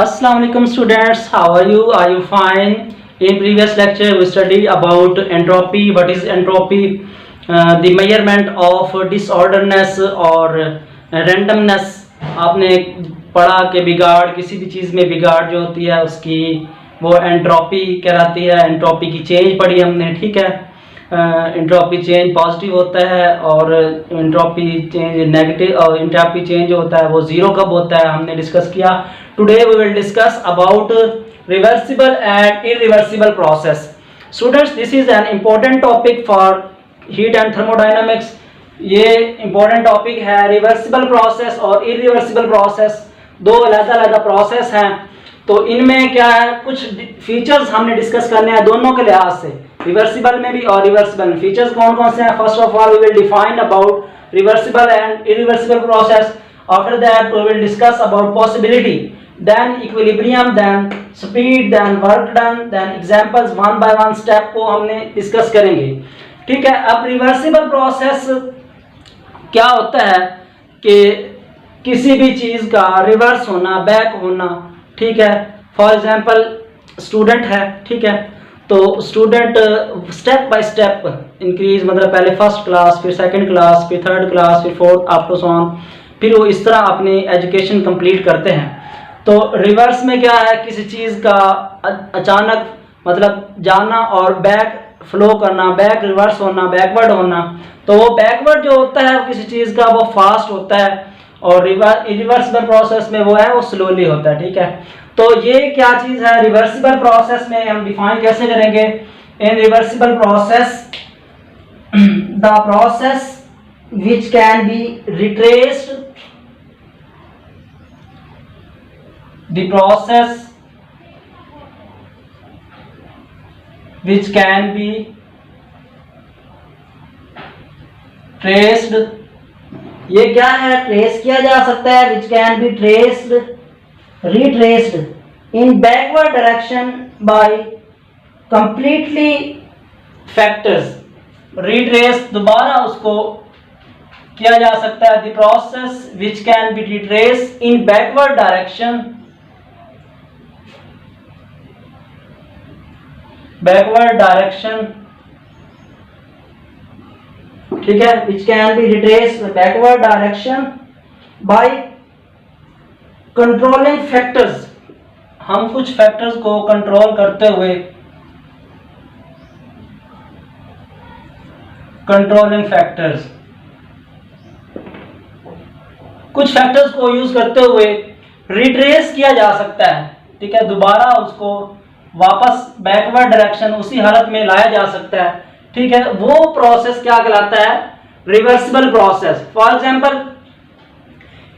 Assalamu alaikum students, how are you? Are you fine? In previous lecture we studied about entropy. What is entropy? The measurement of disorderness और randomness. आपने पढ़ा कि बिगाड़, किसी भी चीज़ में बिगाड़ जो होती है उसकी वो एंट्रोपी कहलाती है। एंट्रोपी की चेंज पढ़ी हमने, ठीक है। एंट्रोपी चेंज पॉजिटिव होता है और एंट्रोपी चेंज नेगेटिव, और एंट्रोपी चेंज होता है वो जीरो कब होता है हमने डिस्कस किया। Today we will discuss about reversible and irreversible process. Students, this is an important topic for heat and thermodynamics. ये इम्पोर्टेंट टॉपिक है। रिवर्सिबल प्रोसेस और इरिवर्सिबल प्रोसेस दो अलग-अलग प्रोसेस हैं, तो इनमें क्या है, कुछ फीचर्स हमने डिस्कस करने हैं दोनों के लिहाज से, रिवर्सिबल में भी और रिवर्सिबल में। फीचर्स कौन कौन से हैं? First of all we will define about reversible and irreversible process. After that we will discuss about possibility, then equilibrium, then speed, then work done, then examples. One by one step को हमने discuss करेंगे, ठीक है। अब reversible process क्या होता है कि किसी भी चीज़ का रिवर्स होना, बैक होना, ठीक है। फॉर एग्जांपल स्टूडेंट है, ठीक है, तो student step by step increase, मतलब पहले फर्स्ट क्लास, फिर सेकंड क्लास, फिर थर्ड क्लास, फिर fourth, up to so on, फिर वो इस तरह अपनी एजुकेशन कंप्लीट करते हैं। तो रिवर्स में क्या है, किसी चीज़ का अचानक मतलब जाना और बैक फ्लो करना, बैक रिवर्स होना, बैकवर्ड होना। तो वो बैकवर्ड जो होता है किसी चीज़ का वो फास्ट होता है, और रिवर्सिबल प्रोसेस में वो है वो स्लोली होता है, ठीक है। तो ये क्या चीज़ है रिवर्सिबल प्रोसेस में, हम डिफाइन कैसे करेंगे? In reversible process the process which can be retraced, the process which can be traced, ये क्या है, ट्रेस किया जा सकता है, which can be traced, retraced in backward direction by completely factors। retrace दोबारा उसको किया जा सकता है, the process which can be retraced in backward direction, backward direction, ठीक है, विच can B retrace backward direction by controlling factors. हम कुछ फैक्टर्स को कंट्रोल करते हुए, कंट्रोलिंग फैक्टर्स, कुछ फैक्टर्स को यूज करते हुए रिट्रेस किया जा सकता है, ठीक है। दोबारा उसको वापस बैकवर्ड डायरेक्शन उसी हालत में लाया जा सकता है, ठीक है। वो प्रोसेस क्या कहलाता है? Reversible process. फॉर एग्जांपल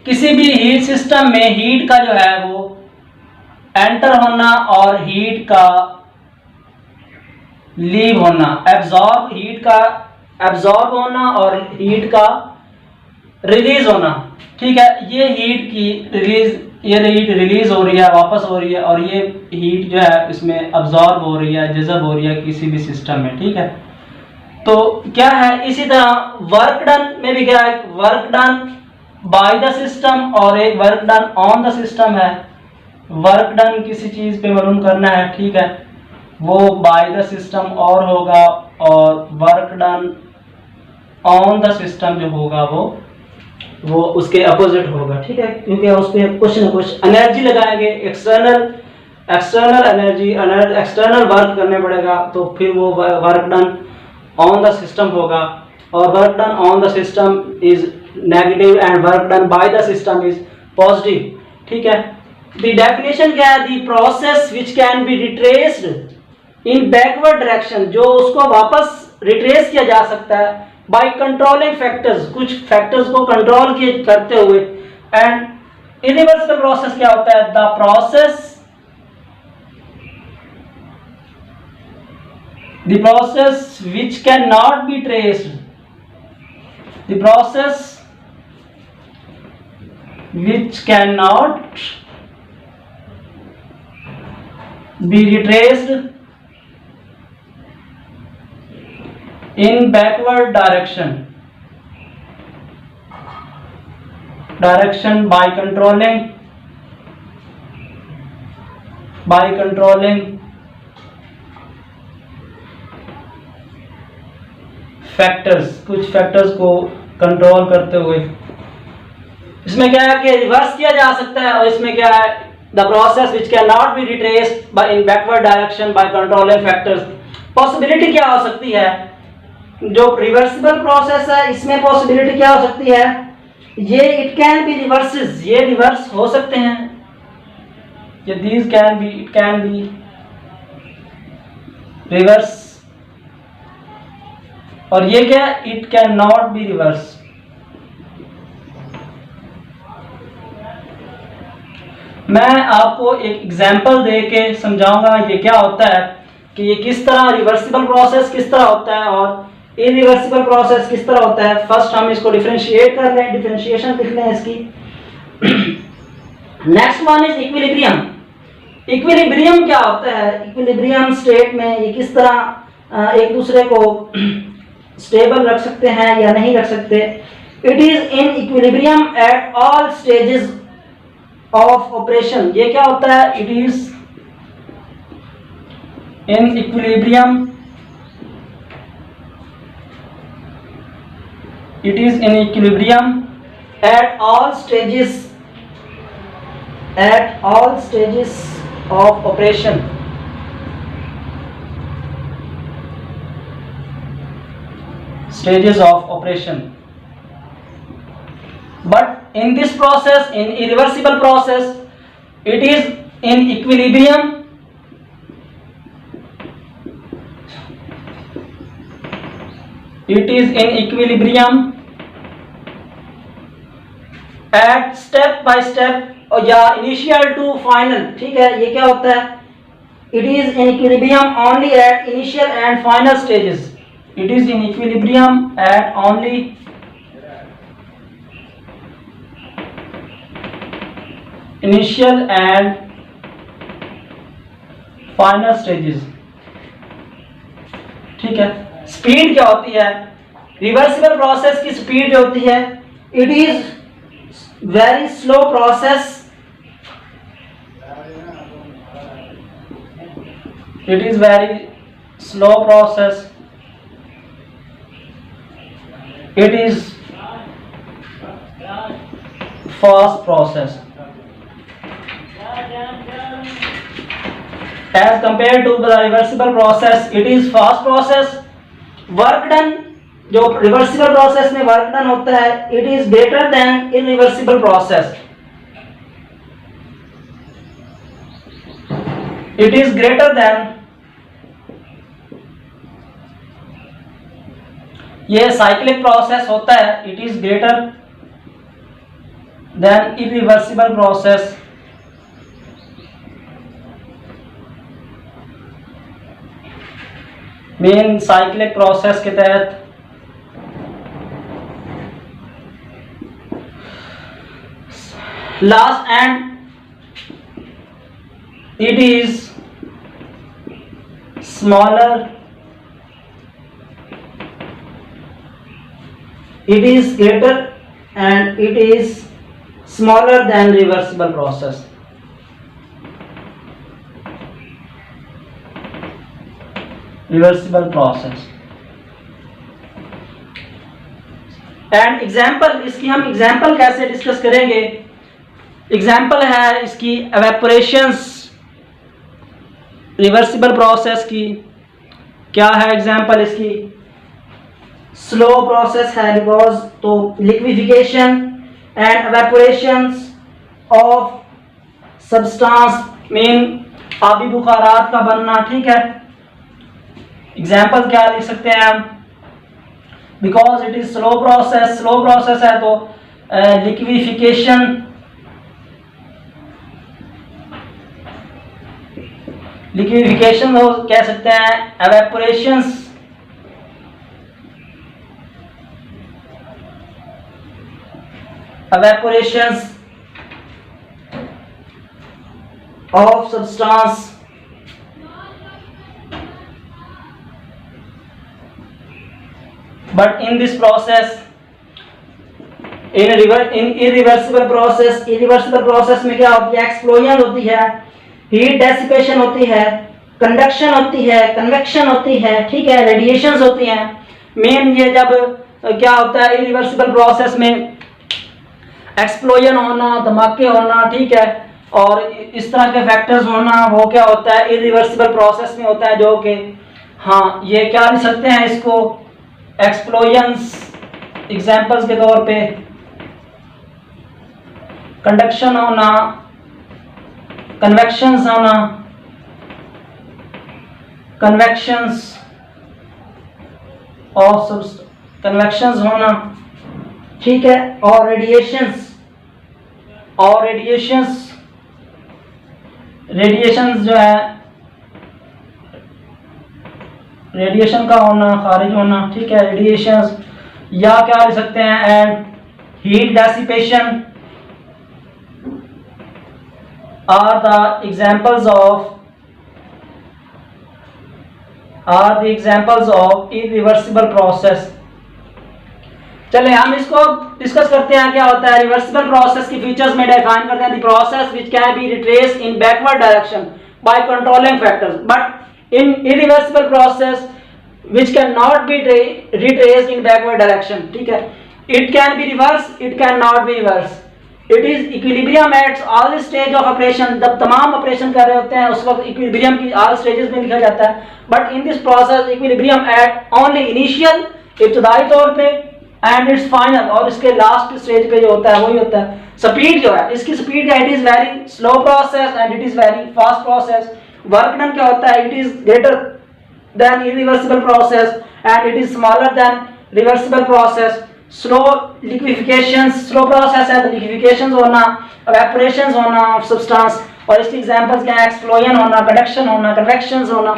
किसी भी हीट सिस्टम में हीट का जो है वो एंटर होना और हीट का लीव होना, एब्जॉर्ब, हीट का एब्जॉर्ब होना और हीट का रिलीज होना, ठीक है। ये हीट की रिलीज, ये हीट रिलीज हो रही है, वापस हो रही है, और ये हीट जो है इसमें अब्जॉर्ब हो रही है, जज़ब हो रही है किसी भी सिस्टम में, ठीक है। तो क्या है, इसी तरह वर्क डन में भी क्या है, work done by the system और एक work done on the system है। वर्क डन किसी चीज़ पे मालूम करना है, ठीक है, वो बाय द सिस्टम और होगा, और work done on the system जो होगा वो उसके अपोजिट होगा, ठीक है, क्योंकि उस पर कुछ न कुछ एनर्जी लगाएंगे, एक्सटर्नल एनर्जी, एक्सटर्नल वर्क करने पड़ेगा, तो फिर वो work done on the system होगा। और work done on the system is negative and work done by the system is positive, ठीक है। द डेफिनेशन क्या है? The process which can be retraced in backward direction, जो उसको वापस retrace किया जा सकता है बाय कंट्रोलिंग फैक्टर्स, कुछ फैक्टर्स को कंट्रोल करते हुए। एंड इरिवर्सिबल प्रोसेस क्या होता है? The process which cannot be traced, the process which cannot be retraced in backward direction by controlling by controlling factors, कुछ फैक्टर्स को कंट्रोल करते हुए। इसमें क्या है कि रिवर्स किया जा सकता है, और इसमें क्या है, the process which can not be retraced by in backward direction by controlling factors. Possibility क्या हो सकती है, जो रिवर्सिबल प्रोसेस है इसमें पॉसिबिलिटी क्या हो सकती है, ये इट कैन बी रिवर्सेस, ये रिवर्स हो सकते हैं, ये these can be, it can be reverse, और ये क्या, it can not be reverse. मैं आपको एक एग्जांपल दे के समझाऊंगा ये क्या होता है, कि ये किस तरह रिवर्सिबल प्रोसेस किस तरह होता है और इरिवर्सिबल प्रोसेस किस तरह होता है। फर्स्ट हम इसको डिफरेंशिएट कर लें, डिफरेंशिएशन लिख लें इसकी। Next one is equilibrium. Equilibrium क्या होता है, इक्विलिब्रियम स्टेट में ये किस तरह एक दूसरे को स्टेबल रख सकते हैं या नहीं रख सकते। It is in equilibrium at all stages of operation. ये क्या होता है, it is in equilibrium, it is in equilibrium at all stages of operation. Stages of operation. But in this process, in irreversible process, it is in equilibrium at step by step और या initial to final। ठीक है, ये क्या होता है, it is in equilibrium only at initial and final stages। it is in equilibrium at only initial and final stages। ठीक है, स्पीड क्या होती है, रिवर्सिबल प्रोसेस की स्पीड जो होती है, it is very slow process, it is very slow process, it is fast process as compared to the reversible process। it is fast process। Work done, जो रिवर्सिबल प्रोसेस में work done होता है, it is greater than irreversible process, it is greater than, ये cyclic process होता है, it is greater than irreversible process. Main cyclic process के तहत last and it is smaller, it is greater and it is smaller than reversible process। reversible process and example, इसकी हम example कैसे discuss करेंगे। example है इसकी evaporations reversible process की। क्या है example इसकी, स्लो प्रोसेस है बिकॉज तो liquefaction and evaporations of substance mean आबी बुखारात का बनना। ठीक है, एग्जाम्पल क्या लिख सकते हैं हम, because it is slow process, slow process है तो लिक्विफिकेशन, लिक्विफिकेशन कह सकते हैं, evaporations of substance but in this process, in irreversible process में क्या होती है, एक्सप्लोजन होती है। हीट डेसिपेशन होती है, कंडक्शन होती है, कन्वेक्शन होती है, ठीक है, रेडिएशंस होती हैं। मेन ये जब क्या होता है इरिवर्सिबल प्रोसेस में एक्सप्लोजन होना, धमाके होना, ठीक है, और इस तरह के फैक्टर्स होना, वो क्या होता है इरिवर्सिबल प्रोसेस में होता है, जो कि हाँ ये क्या लिख सकते हैं इसको एक्सप्लोजन्स एग्जांपल्स के तौर पे कंडक्शन होना, कन्वेक्शंस होना, कन्वेक्शंस और कन्वेक्शंस होना, ठीक है, और रेडिएशंस जो है रेडिएशन का होना, खारिज होना, ठीक है, रेडिएशंस, या क्या लिख सकते हैं and heat dissipation are the examples of irreversible process। चले हम इसको डिस्कस करते हैं क्या होता है रिवर्सिबल प्रोसेस की फीचर्स में डिफाइन करते हैं। The process which can be retraced in backward direction by controlling factors, but in irreversible process which can not be retraced in backward direction, ठीक है, it can be reverse, it can not be reverse, it is equilibrium at all stage of operation. जब तमाम operation कर रहे होते हैं उस वक्त इक्विलिब्रियम की ऑल स्टेजेस में लिखा जाता है, but in this process equilibrium at only initial, इब्तदाई तौर पे, एंड इट्स फाइनल, और इसके लास्ट स्टेज पे जो होता है वही होता है। स्पीड जो है इसकी स्पीड का, it is very slow process and it is very fast process. Work done क्या होता है, it is greater than irreversible process and it is smaller than reversible process. Slow liquefaction, slow process है तो liquefaction होना, evaporation होना of substance, और इसके examples क्या है एक्सप्लोजन होना, कंडक्शन होना, कन्वेक्शन होना,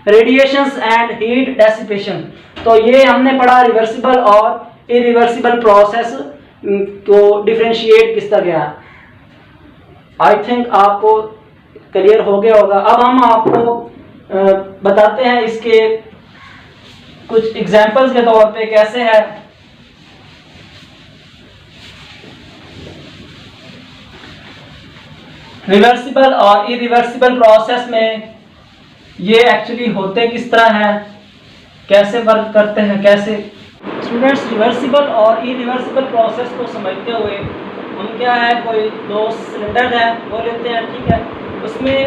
रेडिएशंस एंड हीट डेसिपेशन। तो ये हमने पढ़ा रिवर्सिबल और इरिवर्सिबल प्रोसेस को डिफरेंशिएट किस तरह गया। आई थिंक आपको क्लियर हो गया होगा। अब हम आपको बताते हैं इसके कुछ एग्जांपल्स के तौर पे कैसे है। रिवर्सिबल और इरिवर्सिबल प्रोसेस में ये एक्चुअली होते किस तरह हैं, कैसे वर्क करते हैं, कैसे स्टूडेंट्स। रिवर्सिबल और इरिवर्सिबल प्रोसेस को समझते हुए हम क्या है कोई दो सिलेंडर है वो लेते हैं, ठीक है, उसमें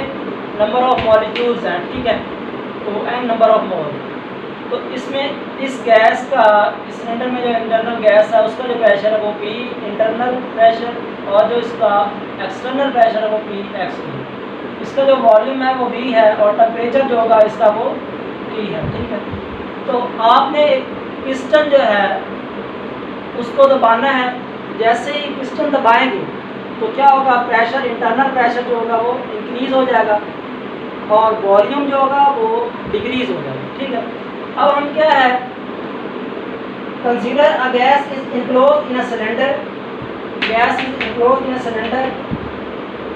नंबर ऑफ मॉलिक्यूल्स हैं, ठीक है, तो n नंबर ऑफ मोल। तो इसमें इस गैस का, इस सिलेंडर में जो इंटरनल गैस है उसका जो प्रेशर है वो P इंटरनल प्रेशर, और जो इसका एक्सटर्नल प्रेशर है वो P एक्सटर्नल। इसका जो वॉल्यूम है वो V है और टेम्परेचर जो होगा इसका वो T है, ठीक है। तो आपने पिस्टन जो है उसको दबाना है, जैसे ही पिस्टन दबाएंगे तो क्या होगा, प्रेशर, इंटरनल प्रेशर जो होगा वो इंक्रीज हो जाएगा और वॉल्यूम जो होगा वो डिक्रीज हो जाएगा, ठीक है। अब हम क्या है, consider a gas is enclosed in a cylinder, gas is enclosed in a cylinder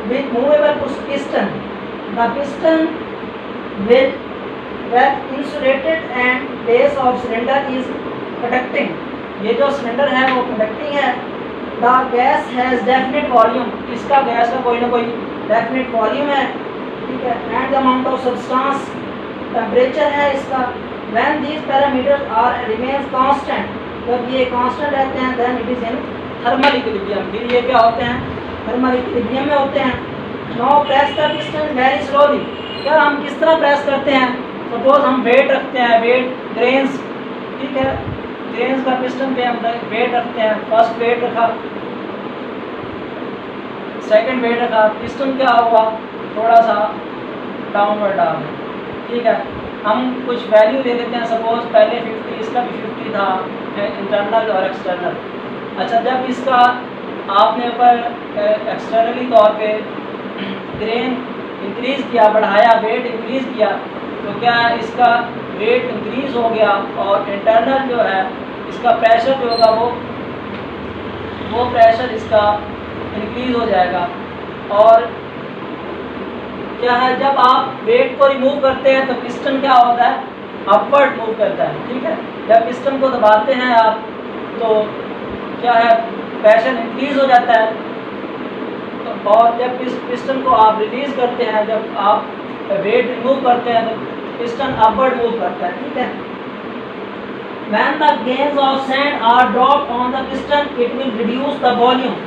with movable piston. The piston will, when insulated and base of cylinder is conducting, ये जो सिलेंडर है वो कंडक्टिंग है। The gas has definite volume, इसका gas का कोई ना कोई definite volume है, ठीक है, and the amount of substance, temperature है इसका। When these parameters are remains constant, जब ये constant रहते हैं then it is in thermal equilibrium, फिर ये क्या होते हैं, thermal equilibrium में होते हैं। Now press the piston very slowly, क्या हम किस तरह प्रेस करते हैं, सपोज हम वेट रखते हैं, वेट ग्रेन्स, ठीक है, ग्रेन्स का पिस्टन पे हम वेट रखते हैं, फर्स्ट वेट रखा, सेकंड वेट रखा, पिस्टन क्या हुआ थोड़ा सा डाउनवर्ड आ गया, ठीक है। हम कुछ वैल्यू दे देते हैं, सपोज पहले 50, इसका भी 50 था इंटरनल और एक्सटर्नल। अच्छा, जब इसका आपने ऊपर एक्सटर्नली तौर पे ग्रेन इंक्रीज़ किया, बढ़ाया, वेट इंक्रीज़ किया, तो क्या इसका वेट इंक्रीज़ हो गया और इंटरनल जो है इसका प्रेशर जो होगा वो प्रेशर इसका इंक्रीज़ हो जाएगा। और क्या है, जब आप वेट को रिमूव करते हैं तो पिस्टन क्या होता है, अपवर्ड मूव करता है, ठीक है। जब पिस्टन को दबाते हैं आप तो क्या है, प्रेशर इंक्रीज हो जाता है। तो और जब इस पिस्टन को आप रिलीज करते हैं, जब आप वेट रिमूव करते हैं तो पिस्टन अपवर्ड मूव करता है, ठीक है। When the grains of sand are dropped on the piston, it will reduce the volume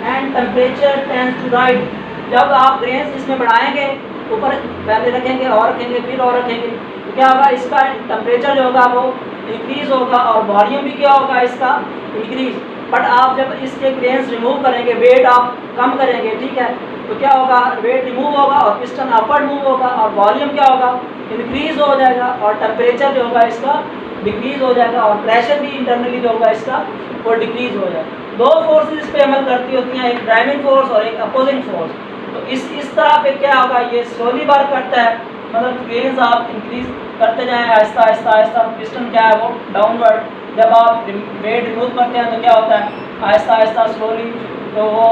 and temperature tends to rise. जब आप ग्रेन्स इसमें बढ़ाएंगे, ऊपर पहले रखेंगे और रखेंगे फिर और रखेंगे, तो क्या होगा, इसका टेम्परेचर जो होगा वो इंक्रीज होगा और वॉल्यूम भी क्या होगा इसका इंक्रीज। बट आप जब इसके ग्रेन्स रिमूव करेंगे, वेट आप कम करेंगे, ठीक है, तो क्या होगा, वेट रिमूव होगा और पिस्टन अपवर्ड मूव होगा और वॉल्यूम क्या होगा, इंक्रीज हो जाएगा और टेम्परेचर जो होगा इसका डिक्रीज हो जाएगा और प्रेशर भी इंटरनली जो होगा इसका वो डिक्रीज हो जाएगा। दो फोर्सेस इस पे अमल करती होती हैं, एक ड्राइविंग फोर्स और एक अपोजिंग फोर्स। तो इस तरह पे क्या होगा, ये स्लोली वर्क करता है, मतलब ग्रेन्स आप इंक्रीज करते जाएं आहिस्ता आहिस्ता आहिस्ता, पिस्टन क्या है वो डाउनवर्ड। जब आप वेट रिमूव करते हैं तो क्या होता है, आहिस्ता आहिस्ता स्लोली तो वो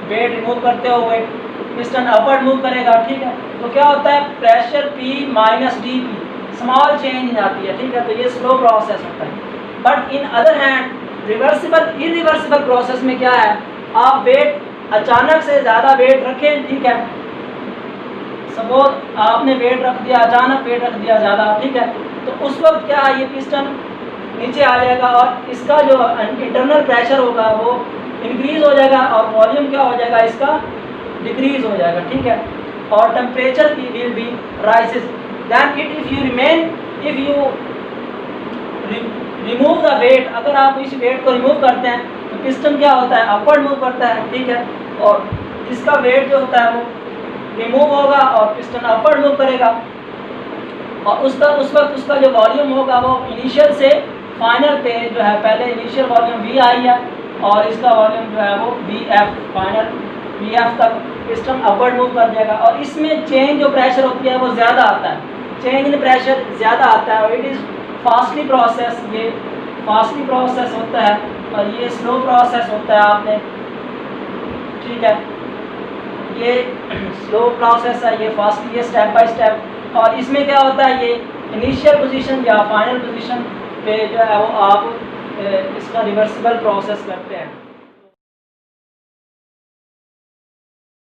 वेट रिमूव करते हुए पिस्टन अपवर्ड मूव करेगा, ठीक है। तो क्या होता है, pressure P minus D P small change आती है, ठीक है। तो ये स्लो प्रोसेस होता है। But in other hand reversible irreversible process में क्या है, आप वेट अचानक से ज़्यादा वेट रखें, ठीक है, सपोज आपने वेट रख दिया, अचानक वेट रख दिया ज़्यादा, ठीक है, तो उस वक्त क्या है, ये पिस्टन नीचे आ जाएगा और इसका जो इंटरनल प्रेशर होगा वो इंक्रीज हो जाएगा और वॉल्यूम क्या हो जाएगा इसका डिक्रीज हो जाएगा, ठीक है, और temperature will be rises. Then if you remain, if you remove the weight, अगर आप इस वेट को रिमूव करते हैं तो पिस्टन क्या होता है, अपवर्ड मूव करता है, ठीक है, और इसका वेट जो होता है वो रिमूव होगा और पिस्टन अपवर्ड मूव करेगा और उस वक्त उसका जो वॉल्यूम होगा वो इनिशियल से फाइनल पे जो है, पहले इनिशियल वॉल्यूम V आई है और इसका वॉल्यूम जो है वो VF, फाइनल VF तक पिस्टन अपवर्ड मूव कर जाएगा और इसमें चेंज जो प्रेशर होती है वो ज़्यादा आता है, चेंज इन प्रेशर ज़्यादा आता है और इट इज़ फास्टली प्रोसेस, ये फास्टली प्रोसेस होता है और ये स्लो प्रोसेस होता है आपने, ठीक है, ये स्लो प्रोसेस है, ये फास्टली, ये स्टेप बाय स्टेप। और इसमें क्या होता है, ये इनिशियल पोजीशन या फाइनल पोजीशन पे जो है वो आप इसका रिवर्सिबल प्रोसेस करते हैं।